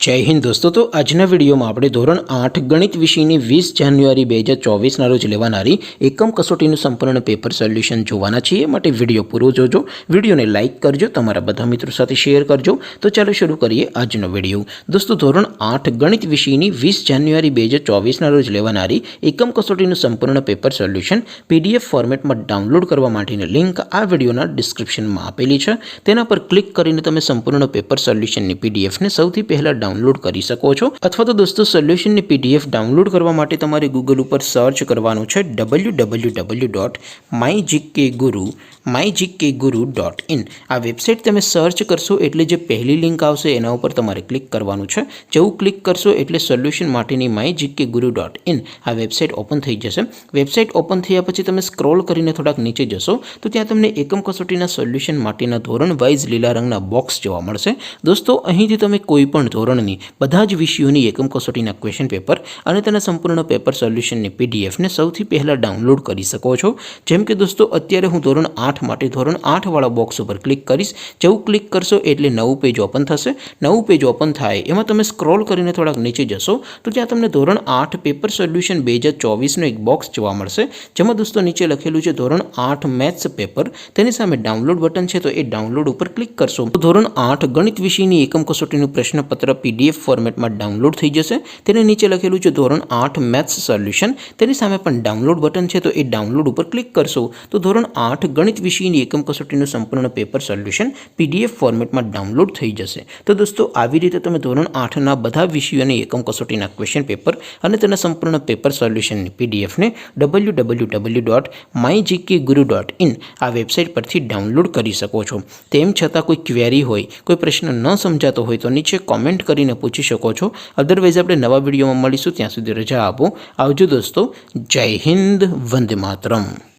जय हिंद दोस्तों। तो आजना वीडियो में આપણે ધોરણ 8 ગણિત વિષયની 20 જાન્યુઆરી 2024 ના રોજ લેવાનારી એકમ કસોટીનું સંપૂર્ણ પેપર સોલ્યુશન જોવાના છીએ। માટે વિડિયો પૂરો જોજો, વિડિયોને લાઈક કરજો, તમારા બધા મિત્રો સાથે શેર કરજો। તો ચાલો શરૂ કરીએ આજનો વિડિયો। દોસ્તો ધોરણ 8 ગણિત વિષયની 20 જાન્યુઆરી 2024 ના રોજ લેવાનારી એકમ કસોટીનું સંપૂર્ણ પેપર સોલ્યુશન પીડીએફ ફોર્મેટમાં ડાઉનલોડ કરવા માટેની લિંક આ વિડિયોના ડિસ્ક્રિપ્શનમાં આપેલી છે। તેના પર ક્લિક કરીને તમે સંપૂર્ણ પેપર સોલ્યુશનની પીડીએફને સૌથી પહેલા डाउनलॉड कर सको छो। अथवा तो दोस्तों सोल्यूशन ने पीडीएफ डाउनलॉड करवा माटे तमारे गूगल पर सर्च करवानुं छे www.mygkguru.in। आ वेबसाइट तमे सर्च करशो एटले जे पहली लिंक आवशे एना उपर तमारे क्लिक करवानुं छे। जेवुं क्लिक करशो एटले सोल्यूशन माटेनी mygkguru.in आ वेबसाइट ओपन थई जशे। वेबसाइट ओपन थया पछी तमे स्क्रॉल करीने थोड़ाक नीचे जशो तो त्यां तमने एकम कसोटीना सोल्यूशन माटेना धोरण वाइज लीला रंगना बॉक्स जोवा मळशे। दोस्तों અહીંથી તમે કોઈપણ ધોરણની બધા જ વિષયોની એકમ કસોટીના ક્વેશ્ચન પેપર અને તેના સંપૂર્ણ પેપર સોલ્યુશનની પીડીએફને સૌથી પહેલા ડાઉનલોડ કરી શકો છો। જેમ કે દોસ્તો અત્યારે હું ધોરણ 8 માટે ધોરણ 8 વાળા બોક્સ ઉપર ક્લિક કરીશ। જેવું ક્લિક કરશો એટલે નવું પેજ ઓપન થશે। નવું પેજ ઓપન થાય એમાં તમે સ્ક્રોલ કરીને થોડાક નીચે જશો તો ત્યાં તમને ધોરણ 8 પેપર સોલ્યુશન 2024 નો એક બોક્સ જોવા મળશે। જેમાં દોસ્તો નીચે લખેલું છે ધોરણ 8 મેથ્સ પેપર, તેની સામે ડાઉનલોડ બટન છે તો એ ડાઉનલોડ ઉપર ક્લિક કરશો તો ધોરણ 8 ગણિત વિષયની એકમ કસોટીનું પ્રશ્નપત્ર पीडीएफ फॉर्मेट में डाउनलॉड थी जैसे। तेने नीचे लखेलू है धोरण 8 मैथ्स सोल्यूशन, तेनी सामे पण डाउनलॉड बटन है तो ये डाउनलॉड पर क्लिक करशो तो धोरण 8 गणित विषयनी एकम कसोटीનું संपूर्ण पेपर सोल्यूशन पीडीएफ फॉर्मेट में डाउनलॉड थी जैसे। तो दोस्तों આવી રીતે તમે ધોરણ 8 ના બધા વિષયોની એકમ કસોટીના ક્વેશ્ચન પેપર અને તેના સંપૂર્ણ પેપર સોલ્યુશનની પીડીએફ ને www.mygkguru.in આ વેબસાઇટ પરથી ડાઉનલોડ કરી શકો છો। તેમ છતાં કોઈ ક્વેરી હોય, કોઈ પ્રશ્ન ન સમજાતો હોય તો નીચે कॉमेंट કરીને પૂછી શકો છો। અધરવાઇઝ આપણે નવા વિડીયોમાં મળીશું, ત્યાં સુધી રજા આપો। આવજો દોસ્તો। જય હિન્દ, વંદે માતરમ।